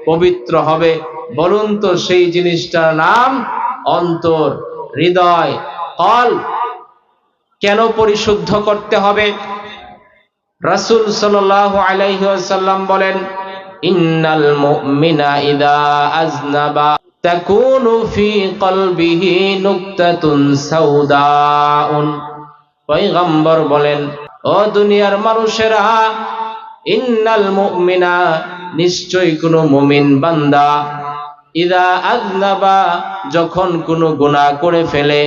পবিত্র হবে। বলুন তো সেই জিনিসটার নাম অন্তর, হৃদয়, কলব। কেন পরিশুদ্ধ করতে হবে? রাসূল সাল্লাল্লাহু আলাইহি ওয়াসাল্লাম বলেন, ইন্নাল মুমিনা ইযা আযনাবা তাকুনু ফি কলবিহি নুকতাতুন সাউদাউন। পয়গম্বর বলেন, ও দুনিয়ার মানুষেরা, ইন্নাল মুমিনা, নিশ্চয় কোন মুমিন বান্দা, ইযা আযনাবা, যখন কোনো গুনাহ করে ফেলে,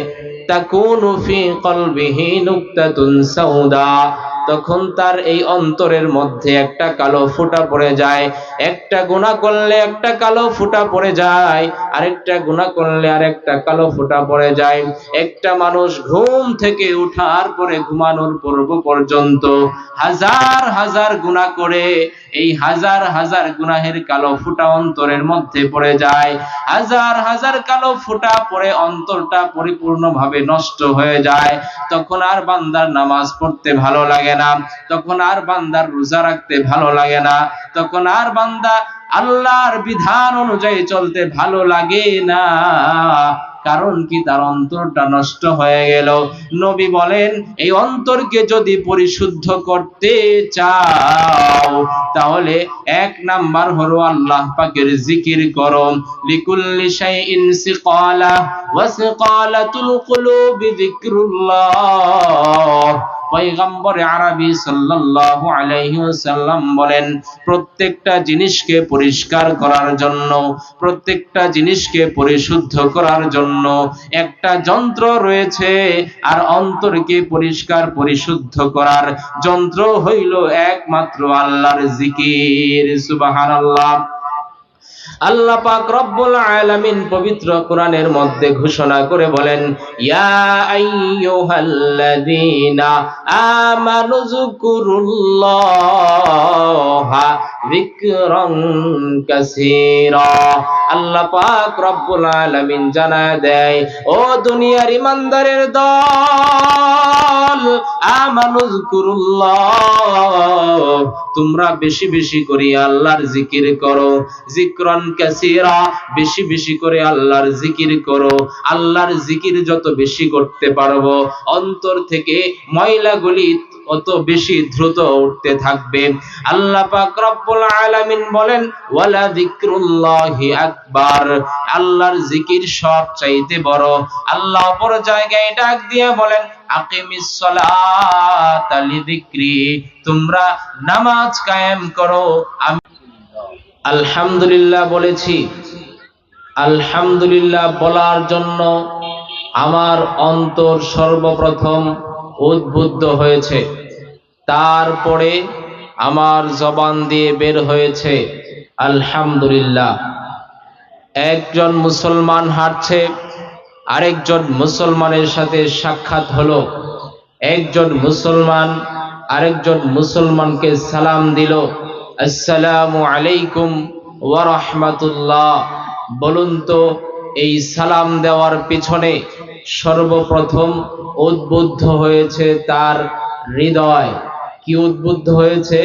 তাকুনু ফি কলবিহি নুকতাতুন সাউদা, তখন তার এই অন্তরের মধ্যে একটা কালো ফোঁটা পড়ে যায়। একটা গুনাহ করলে একটা কালো ফোঁটা পড়ে যায়, আরেকটা গুনাহ করলে আরেকটা কালো ফোঁটা পড়ে যায়। একটা মানুষ ঘুম থেকে ওঠার পরে ঘুমানোর পূর্ব পর্যন্ত হাজার হাজার গুনাহ করে, এই হাজার হাজার গুনাহের কালো ফোঁটা অন্তরের মধ্যে পড়ে যায়। হাজার হাজার কালো ফোঁটা পড়ে অন্তরটা পরিপূর্ণভাবে নষ্ট হয়ে যায়। তখন আর বান্দার নামাজ পড়তে ভালো লাগে না, তখন আর বান্দার রোজা রাখতে ভালো লাগে না, তখন আর বান্দা আল্লাহর বিধান অনুযায়ী চলতে ভালো লাগে না। কারণ কি? তার অন্তরটা নষ্ট হয়ে গেল। নবী বলেন, এই অন্তরকে যদি পরিশুদ্ধ করতে চাও, তাহলে এক নাম্বার হলো আল্লাহ পাকের জিকির করো। লিকুল্লি শাইইন সিকালা ওয়া সিকালাতুল কুলুবি যিকরুল্লাহ। পয়গম্বর আরবি সাল্লাল্লাহু আলাইহি ওয়াসাল্লাম বলেন, প্রত্যেকটা জিনিসকে পরিষ্কার করার জন্য, প্রত্যেকটা জিনিসকে পরিশুদ্ধ করার জন্য একটা যন্ত্র রয়েছে, আর অন্তরকে পরিষ্কার পরিশুদ্ধ করার যন্ত্র হইল একমাত্র আল্লাহর জিকির। সুবহানাল্লাহ। আল্লাহ পাক রব্বুল আলামিন পবিত্র কোরআনের মধ্যে ঘোষণা করে বলেন, ইয়া আইয়ুহাল্লাযীনা আমানু যকুরুল্লাহা যিকরান কাসীরা। আল্লাহ পাক রব্বুল আলামিন জানায় দেয়, ও দুনিয়ার ইমানদারের দল, আমানু যকুরুল্লাহ, তোমরা বেশি বেশি করে আল্লাহর জিকির করো। যিকরান কাসীরা, বেশি বেশি করে আল্লাহর জিকির করো। আল্লাহর জিকির যত বেশি করতে পারবো, অন্তর থেকে ময়লাগুলি অত বেশি দ্রুত উঠতে থাকবে। আল্লাহ পাক রব্বুল আলামিন বলেন, ওয়ালা যিকরুল্লাহি আকবার, আল্লাহর জিকির সবচাইতে বড়। আল্লাহ অপর জায়গায় ডাক দিয়ে বলেন, আকিমিস সালাতা লিযিকরি, তোমরা নামাজ কায়েম করো। আমি আলহামদুলিল্লাহ বলেছি। আলহামদুলিল্লাহ বলার জন্য আমার অন্তর সর্বপ্রথম উদ্বুদ্ধ হয়েছে, তারপরে আমার জবান দিয়ে বের হয়েছে আলহামদুলিল্লাহ। একজন মুসলমান হাঁটছে, আরেকজন মুসলমানের সাথে সাক্ষাৎ হলো। একজন মুসলমান আরেকজন মুসলমানকে সালাম দিল, আসসালামু আলাইকুম ওয়া রাহমাতুল্লাহ। বলুন তো, এই সালাম দেওয়ার পিছনে সর্বপ্রথম উদ্বুদ্ধ হয়েছে তার হৃদয়। কি উদ্বুদ্ধ হয়েছে?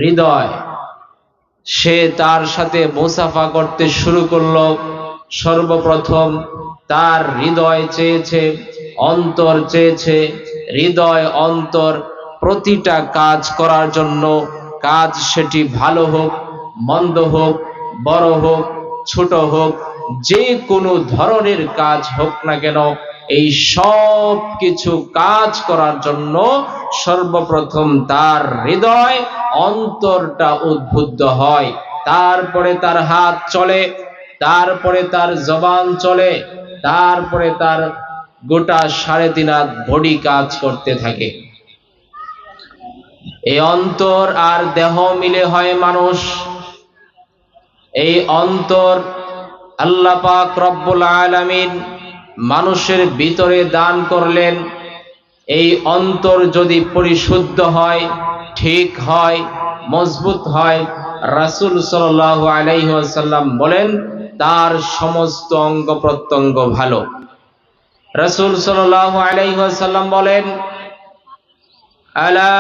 হৃদয়। সে তার সাথে মুসাফা করতে শুরু করলো। সর্বপ্রথম তার হৃদয় চেয়েছে, অন্তর চেয়েছে। হৃদয় অন্তর প্রতিটা কাজ করার জন্য, কাজ সেটি ভালো হোক মন্দ হোক, বড় হোক ছোট হোক, যে কোনো ধরনের কাজ হোক না কেন, এই সব কিছু কাজ করার জন্য সর্বপ্রথম তার হৃদয় অন্তরটা উদ্বুদ্ধ হয়। তারপরে তার হাত চলে, তারপরে তার জবান চলে, তারপরে তার গোটা 3.5 হাত বডি কাজ করতে থাকে। এই অন্তর আর দেহ মিলে হয় মানুষ। এই অন্তর আল্লাহ পাক রব্বুল আলামিন মানুষের ভিতরে দান করলেন। এই অন্তর যদি পরিশুদ্ধ হয়, ঠিক হয়, মজবুত হয়, রাসূল সাল্লাল্লাহু আলাইহি ওয়াসাল্লাম বলেন, তার সমস্ত অঙ্গ প্রত্যঙ্গ ভালো। রাসূল সাল্লাল্লাহু আলাইহি ওয়াসাল্লাম বলেন, আলা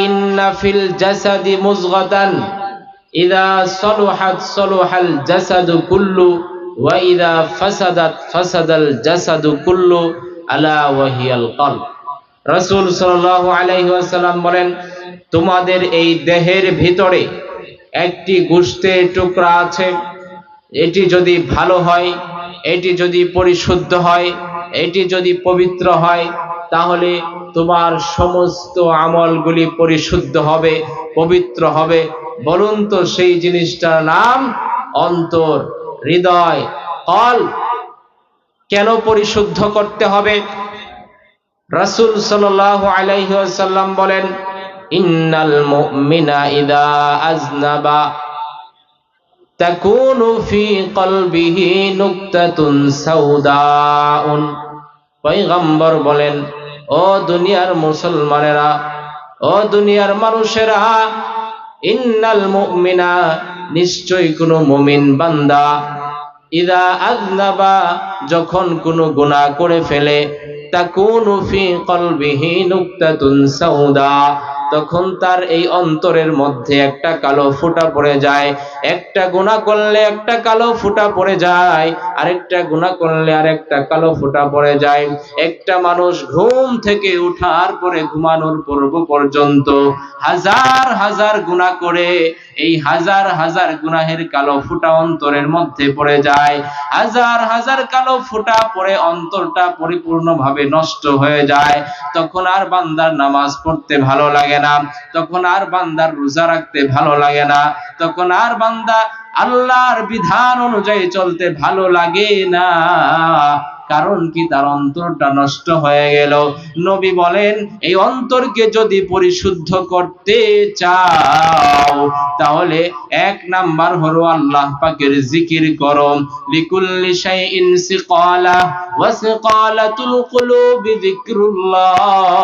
ইন্না ফিল জাসাদি মুযগাতান ইযা সালুহাত সালুহাল জাসাদু কুল্লু ওয়া ইযা ফাসাদাত ফাসাদাল জাসাদু কুল্লু আলা ওয়া হিয়াল কলব। রাসূল সাল্লাল্লাহু আলাইহি ওয়াসাল্লাম বলেন, তোমাদের এই দেহের ভিতরে একটি গোশতের টুকরা আছে, এটি যদি ভালো হয়, এটি যদি পরিশুদ্ধ হয়, এটি যদি পবিত্র হয়, তাহলে তোমার সমস্ত আমলগুলি পরিশুদ্ধ হবে, পবিত্র হবে। বলুন তো সেই জিনিসটার নাম অন্তর, হৃদয়, কলব। কেন পরিশুদ্ধ করতে হবে? রাসূল সাল্লাল্লাহু আলাইহি ওয়াসাল্লাম বলেন, ইন্নাল মুমিনা ইযা আযনাবা তাকুনু ফি কলবিহি নুকতাতুন সাউদাউন। পয়গম্বর বলেন, ও দুনিয়ার মুসলমানেরা, ও দুনিয়ার মানুষেরা, ইন্নাল মুমিনা, নিশ্চয়ই কোন মুমিন বান্দা, ইযা আযনাবা, যখন কোনো গুনাহ করে ফেলে, তাকুনু ফি কলবিহি নুকতাতুন সাউদা, তখন তার এই অন্তরের মধ্যে একটা কালো ফোঁটা পড়ে যায়। একটা গুনাহ করলে একটা কালো ফোঁটা পড়ে যায়, আরেকটা গুনাহ করলে আরেকটা কালো ফোঁটা পড়ে যায়। একটা মানুষ ঘুম থেকে ওঠার পরে ঘুমানোর পূর্ব পর্যন্ত হাজার হাজার গুনাহ করে, এই হাজার হাজার গুনাহের কালো ফোঁটা অন্তরের মধ্যে পড়ে যায়। হাজার হাজার কালো ফোঁটা পড়ে অন্তরটা পরিপূর্ণভাবে নষ্ট হয়ে যায়। তখন আর বান্দার নামাজ পড়তে ভালো লাগে না, তখন আর বান্দার রোজা রাখতে ভালো লাগে না, তখন আর বান্দা আল্লাহর বিধান অনুযায়ী চলতে ভালো লাগে না। কারণ কি? তার অন্তরটা নষ্ট হয়ে গেল। নবী বলেন, এই অন্তরকে যদি পরিশুদ্ধ করতে চাও, তাহলে এক নাম্বার হলো আল্লাহ পাকের জিকির করো। লিকুল্লি শাইইন সিকালা ওয়া সিকালাতুল কুলুবি যিকরুল্লাহ।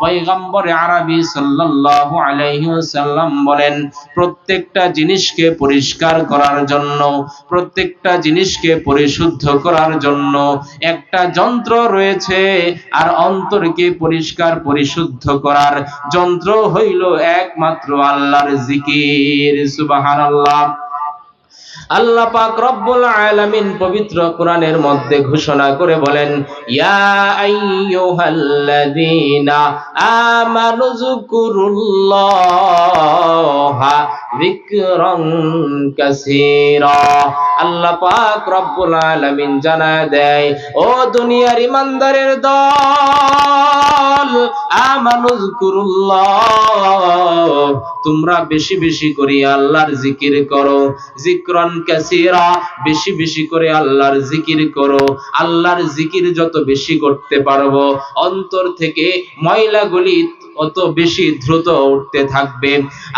পয়গম্বর আরবি সাল্লাল্লাহু আলাইহি ওয়াসাল্লাম বলেন, প্রত্যেকটা জিনিসকে পরিষ্কার করার জন্য, প্রত্যেকটা জিনিসকে পরিশুদ্ধ করার জন্য একটা যন্ত্র রয়েছে, আর অন্তরকে পরিষ্কার পরিশুদ্ধ করার যন্ত্র হইল একমাত্র আল্লাহর জিকির। সুবহানাল্লাহ। আল্লাহ পাক রব্বুল আলামিন পবিত্র কোরআনের মধ্যে ঘোষণা করে বলেন, ইয়া আইয়ুহাল্লাযীনা আমানু যকুরুল্লাহা যিকরান কাসীরা। আল্লাহ পাক রব্বুল আলামিন জানায় দেয়, ও দুনিয়ার ইমানদারের দল, আমানু যকুরুল্লাহ, তোমরা বেশি বেশি করে আল্লাহর জিকির করো। যিকরান কাসীরা, বেশি বেশি করে আল্লাহর জিকির করো। আল্লাহর জিকির যত বেশি করতে পারবো, অন্তর থেকে ময়লাগুলি অত বেশি দ্রুত উঠতে থাকবে।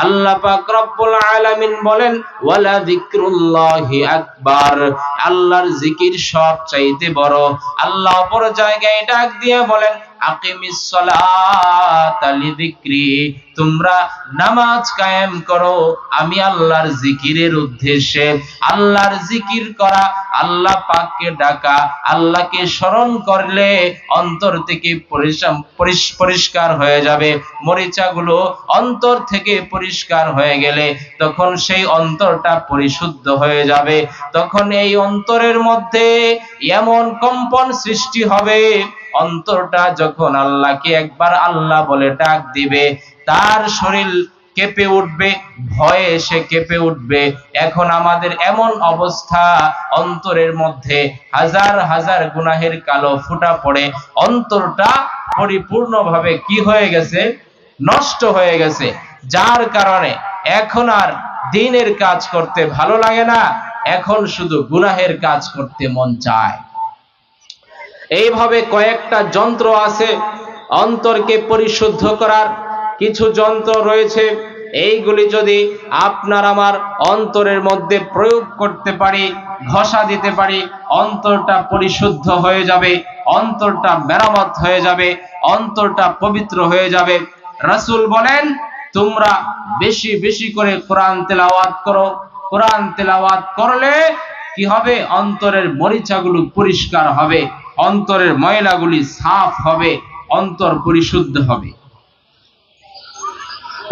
আল্লাহ পাক রব্বুল আলামিন বলেন, ওয়ালা যিকরুল্লাহি আকবার, আল্লাহর জিকির সবচাইতে বড়। আল্লাহ অপর জায়গায় ডাক দিয়ে বলেন, আকিমিস সালাতা লিযিকরি, তোমরা নামাজ কায়েম করো আমি আল্লাহর জিকিরের উদ্দেশ্যে। আল্লাহর জিকির করা, আল্লাহ পাককে ডাকা, আল্লাহকে স্মরণ করলে অন্তর থেকে পরিষ্কার হয়ে যাবে। মরিচাগুলো অন্তর থেকে পরিষ্কার হয়ে গেলে তখন সেই অন্তরটা পরিশুদ্ধ হয়ে যাবে। তখন এই অন্তরের মধ্যে এমন কম্পন সৃষ্টি হবে, অন্তরটা যখন আল্লাহকে একবার আল্লাহ বলে ডাক দিবে, তার শরীর কেঁপে উঠবে, ভয়ে সে কেঁপে উঠবে। এখন আমাদের এমন অবস্থা, অন্তরের মধ্যে হাজার হাজার গুনাহের কালো ফোঁটা পড়ে অন্তরটা পরিপূর্ণভাবে কি হয়ে গেছে? নষ্ট হয়ে গেছে। যার কারণে এখন আর দ্বীনের কাজ করতে ভালো লাগে না, এখন শুধু গুনাহের কাজ করতে মন চায়। এইভাবে কয়েকটা যন্ত্র আছে অন্তরকে পরিশুদ্ধ করার, কিছু যন্ত্র রয়েছে, এইগুলি যদি আপনার আমার অন্তরের মধ্যে প্রয়োগ করতে পারি, ঘষা দিতে পারি, অন্তরটা পরিশুদ্ধ হয়ে যাবে, অন্তরটা মেরামত হয়ে যাবে, অন্তরটা পবিত্র হয়ে যাবে। রাসূল বলেন, তোমরা বেশি বেশি করে কোরআন তেলাওয়াত করো। কোরআন তেলাওয়াত করলে কি হবে? অন্তরের মরিচাগুলো পরিষ্কার হবে, অন্তরের ময়লাগুলি সাফ হবে, অন্তর পরিশুদ্ধ হবে।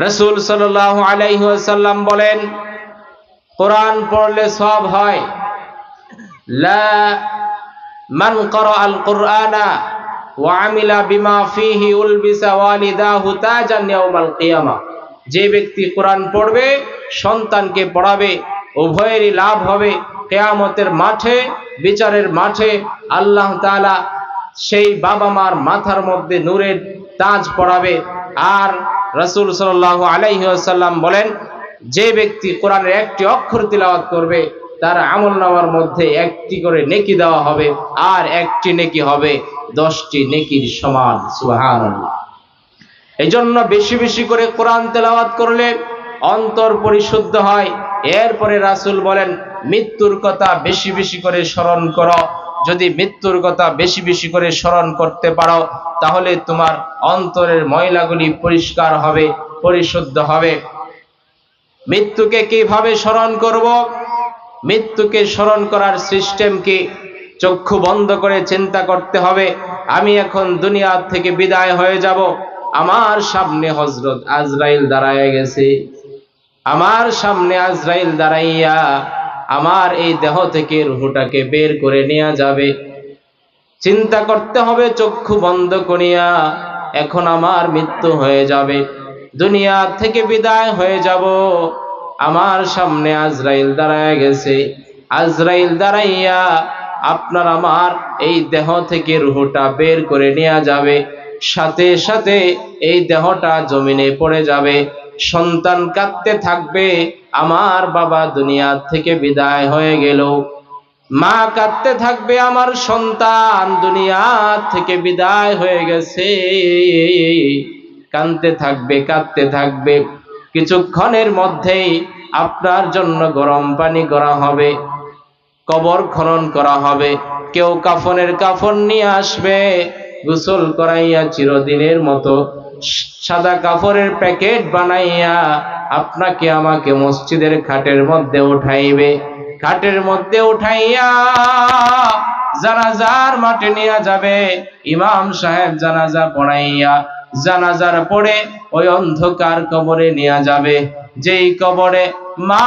রাসূল সাল্লাল্লাহু আলাইহি ওয়াসাল্লাম বলেন, কোরআন পড়লে সওয়াব হয়। লা মান ক্বারা আল কুরআনা ওয়া আমিলা বিমা ফীহি উলবিসা ওয়ালিদাহু তাজান ইয়াউমাল কিয়ামা। যে ব্যক্তি কোরআন পড়বে, সন্তানকে পড়াবে, উভয়েরই লাভ হবে। কিয়ামতের মাঠে, বিচারের মাঠে আল্লাহ তাআলা সেই বাবা মার মাথার মধ্যে নূরের তাজ পরাবে। আর রাসূল সাল্লাল্লাহু আলাইহি ওয়াসাল্লাম বলেন, যে ব্যক্তি কোরআনের একটি অক্ষর তিলাওয়াত করবে, তার আমলনামার মধ্যে একটি করে নেকি দেওয়া হবে, আর একটি নেকি হবে 10টি নেকির সমান। সুবহানাল্লাহ। এই জন্য বেশি বেশি করে কোরআন তেলাওয়াত করলে অন্তর পরিশুদ্ধ হয়। এরপরে রাসূল বলেন, মৃত্যুর কথা বেশি বেশি করে স্মরণ করো। যদি মৃত্যুর কথা বেশি বেশি করে স্মরণ করতে পারো, তাহলে তোমার অন্তরের ময়লাগুলি পরিষ্কার হবে, পরিশুদ্ধ হবে। মৃত্যুকে কিভাবে স্মরণ করব? মৃত্যুকে স্মরণ করার সিস্টেম কি? চক্ষু বন্ধ করে চিন্তা করতে হবে, আমি এখন দুনিয়া থেকে বিদায় হয়ে যাব। আমার সামনে হযরত আজরাইল দাঁড়ায় গেছে। আমার সামনে আজরাইল দাঁড়াইয়া আমার এই দেহ থেকে রূহটাকে বের করে নেওয়া যাবে। চিন্তা করতে হবে চক্ষু বন্ধ করিয়া, এখন আমার মৃত্যু হয়ে যাবে, দুনিয়া থেকে বিদায় হয়ে যাব। আমার সামনে আজরাইল দাঁড়ায় গেছে। আজরাইল দাঁড়াইয়া আপনার আমার এই দেহ থেকে রূহটা বের করে নেওয়া যাবে। সাথে সাথে এই দেহটা জমিনে পড়ে যাবে। সন্তান কাঁদতে থাকবে, আমার বাবা দুনিয়া থেকে বিদায় হয়ে গেল। মা কাঁদতে থাকবে, আমার সন্তান দুনিয়া থেকে বিদায় হয়ে গেছে। কাঁদতে থাকবে, কাঁদতে থাকবে। কিছুক্ষণের মধ্যেই আপনার জন্য গরম পানি করা হবে, কবর খনন করা হবে। কেউ কাফনের কাফন নিয়ে আসবে, গোসল করাইয়া চিরদিনের মতো সাদা কাপড়ের প্যাকেট বানাইয়া আপনাকে আমাকে মসজিদের খাটের মধ্যে উঠাইবে। খাটের মধ্যে উঠাইয়া জানাজার মাঠে নিয়ে যাবে। ইমাম সাহেব জানাজা পড়াইয়া জানাজার পড়ে ওই অন্ধকার কবরে নিয়ে যাবে, যেই কবরে মা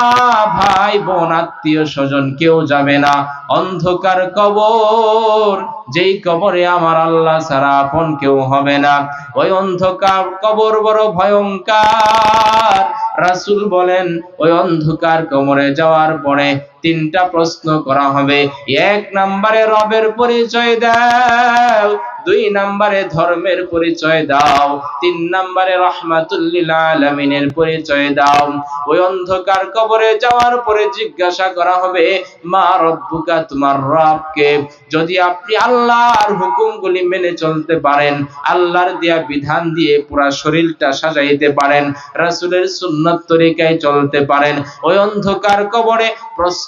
ভাই বোন আত্মীয় স্বজন কেউ যাবে না। অন্ধকার কবর, যেই কবরে আমার আল্লাহ ছাড়া আপন কেউ হবে না। ওই অন্ধকার কবর বড় ভয়ঙ্কর। রাসূল বলেন, ওই অন্ধকার কবরে যাওয়ার পরে 3টা প্রশ্ন করা হবে। 1 নম্বরে রবের পরিচয় দাও, 2 নম্বরে ধর্মের পরিচয় দাও, 3 নম্বরে রাহমাতুল লিল আলামিনের পরিচয় দাও। ওই অন্ধকার কবরে যাওয়ার পরে জিজ্ঞাসা করা হবে, মা রব্বুকা, তোমার রব কে? যদি আপনি আল্লাহর হুকুমগুলি মেনে চলতে পারেন, আল্লাহর দেয়া বিধান দিয়ে পুরা শরীরটা সাজাইতে পারেন, রাসূলের সুন্নাত তরিকায় চলতে পারেন, ওই অন্ধকার কবরে প্রশ্ন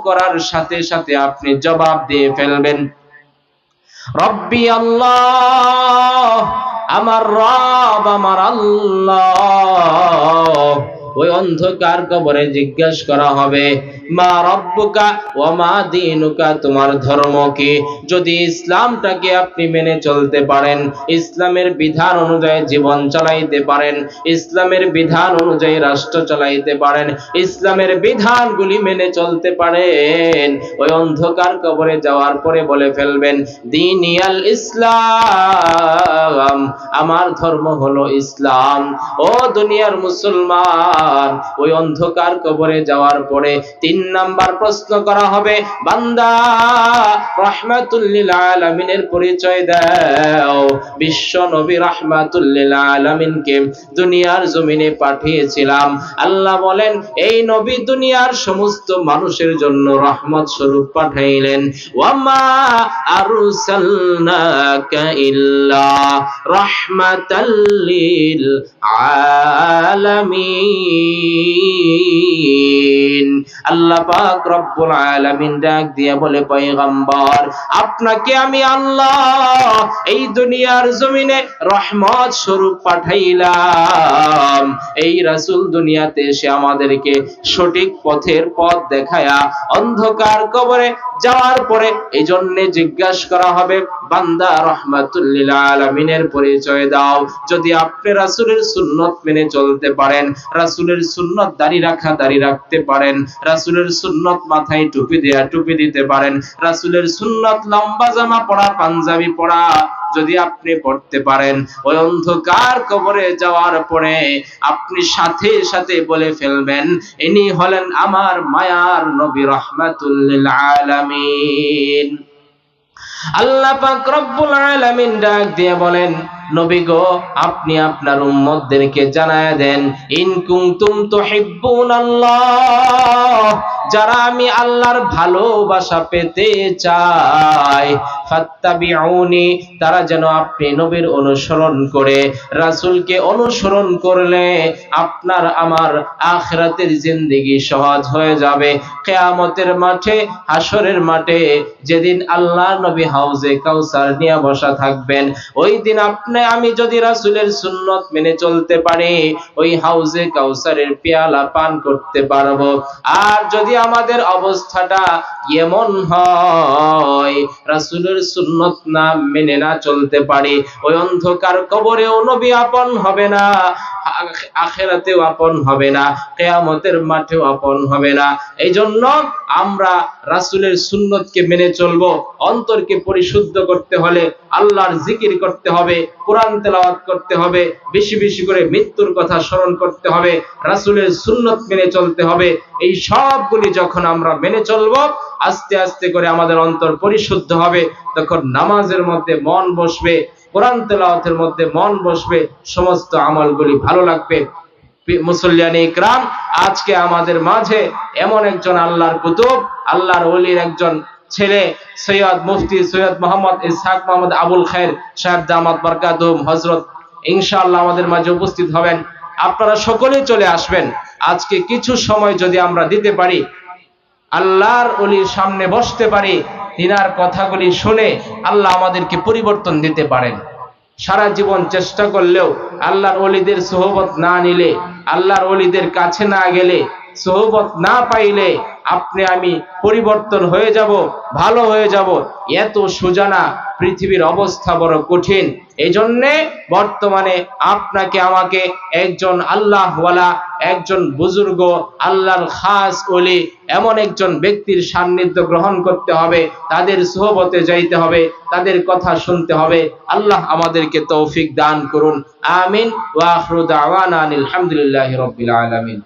করার সাথে সাথে আপনি জবাব দিয়ে ফেলবেন, রব্বি আল্লাহ, আমার রব আমার আল্লাহ। ওই অন্ধকার কবরে জিজ্ঞাসা করা হবে, মা রব্বুকা ওয়া মা দীনুকা, তোমার ধর্ম কি? যদি ইসলামটাকে আপনি মেনে চলতে পারেন, ইসলামের বিধান অনুযায়ী জীবন চালাইতে পারেন, ইসলামের বিধান অনুযায়ী রাষ্ট্র চালাইতে পারেন, ইসলামের বিধানগুলি মেনে চলতে পারেন, ওই অন্ধকার কবরে যাওয়ার পরে বলে ফেলবেন, দীনিয়াল ইসলাম, আমার ধর্ম হলো ইসলাম। ও দুনিয়ার মুসলমান, ওই অন্ধকার কবরে যাওয়ার পরে 3 নাম্বার প্রশ্ন করা হবে, বান্দা রাহমাতুল লিল আলামিনের পরিচয় দাও। বিশ্ব নবী রাহমাতুল লিল আলামিনকে দুনিয়ার জমিনে পাঠিয়েছিলাম। আল্লাহ বলেন, এই নবী দুনিয়ার সমস্ত মানুষের জন্য রহমত স্বরূপ পাঠাইলেন। ওয়ামা আরসালনাকা ইল্লা রাহমাতাল লিল আলামিন। আল্লাহ পাক রব্বুল আলামিন ডাক দিয়া বলে, পয়গম্বর, আপনাকে আমি আল্লাহ এই দুনিয়ার জমিনে রহমত স্বরূপ পাঠাইলাম। এই রাসূল দুনিয়াতে এসে আমাদেরকে সঠিক পথের পথ দেখায়া অন্ধকার কবরে যাওয়ার পরে এই জন্য জিজ্ঞাসা করা হবে, বান্দা রাহমাতুল লিল আলামিনের পরিচয় দাও। যদি আপনি রাসূলের সুন্নাত মেনে চলতে পারেন, রাসূলের সুন্নাত দাড়ি রাখতে পারেন, রাসূলের সুন্নাত মাথায় টুপি দেয়া টুপি দিতে পারেন, রাসূলের সুন্নাত লম্বা জামা পরা পাঞ্জাবি পরা যদি আপনি পড়তে পারেন, ওই অন্ধকার কবরে যাওয়ার পরে আপনি সাথে সাথে বলে ফেলবেন, ইনি হলেন আমার মায়ার নবী রাহমাতুল লিল আলামিন। আল্লাহ পাক রব্বুল আলামিন ডাক দিয়ে বলেন, নবী গো, আপনি আপনার উম্মতদেরকে জানায়া দেন, ইন কুনতুম তুহিব্বুনাল্লাহ, যারা আমি আল্লাহর ভালোবাসা পেতে চাই, ফাত্তাবিউনি, তারা যেন আপনি নবীর অনুসরণ করে, রাসূলকে অনুসরণ করলে আপনার আমার আখিরাতের জিন্দেগি সহজ হয়ে যাবে। কিয়ামতের মাঠে, হাসরের মাঠে, যেদিন আল্লাহ নবী হাউজে কাউসার নিয়ে বসা থাকবেন, ওই দিন আমি যদি রাসূলের সুন্নাত মেনে চলতে পারি, ওই হাউজে কাউসারের পেয়ালা পান করতে পারবো। আর যদি আমাদের অবস্থাটা এমন হয়, রাসূলের সুন্নাত না মেনে না চলতে পারি, ওই অন্ধকার কবরেও নবী আপন হবে না, আখিরাতেও আপন হবে না, কিয়ামতের মাঠেও আপন হবে না। এই জন্য আমরা রাসূলের সুন্নাতকে মেনে চলবো। অন্তরকে পরিশুদ্ধ করতে হলে আল্লাহর জিকির করতে হবে, কোরআন তেলাওয়াত করতে হবে, বেশি বেশি করে মৃত্যুর কথা স্মরণ করতে হবে, রাসূলের সুন্নাত মেনে চলতে হবে। এই সবগুলি যখন আমরা মেনে চলবো, আস্তে আস্তে করে আমাদের অন্তর পরিশুদ্ধ হবে, তখন নামাজের মধ্যে মন বসবে, কোরআন তেলাওয়াতের মধ্যে মন বসবে, সমস্ত আমলগুলি ভালো লাগবে। মুসল্লিয়ানে ইকরাম, আজকে আমাদের মাঝে এমন একজন আল্লাহর কুতুব, আল্লাহর ওলির একজন ছেলে, সৈয়দ মুফতি সৈয়দ মোহাম্মদ ইসহাক মোহাম্মদ আবুল খায়ের সাহেব দামাত বারকাতুহুম হযরত ইনশাআল্লাহ আমাদের মাঝে উপস্থিত হবেন। আপনারা সকলেই চলে আসবেন। আজকে কিছু সময় যদি আমরা দিতে পারি, আল্লাহর ওলির সামনে বসতে পারি, তিনার কথাগুলি শুনে আল্লাহ আমাদেরকে পরিবর্তন দিতে পারেন। সারা জীবন চেষ্টা করলেও আল্লাহর ওলিদের সোহবত না নিলে, আল্লাহর ওলিদের কাছে না গেলে, সোহবত না পাইলে আপনি আমি পরিবর্তন হয়ে যাব, ভালো হয়ে যাব, এত সোজা না। পৃথিবীর অবস্থা বড় কঠিন। এই জন্যে বর্তমানে আপনাকে আমাকে একজন আল্লাহওয়ালা, একজন বুজুর্গ, আল্লাহর খাস ওলি, এমন একজন ব্যক্তির সান্নিধ্য গ্রহণ করতে হবে, তাদের সোহবতে যাইতে হবে, তাদের কথা শুনতে হবে। আল্লাহ আমাদেরকে তৌফিক দান করুন। আমিন। ওয়া আখিরু দাওয়ানা আলহামদুলিল্লাহি রাব্বিল আলামিন।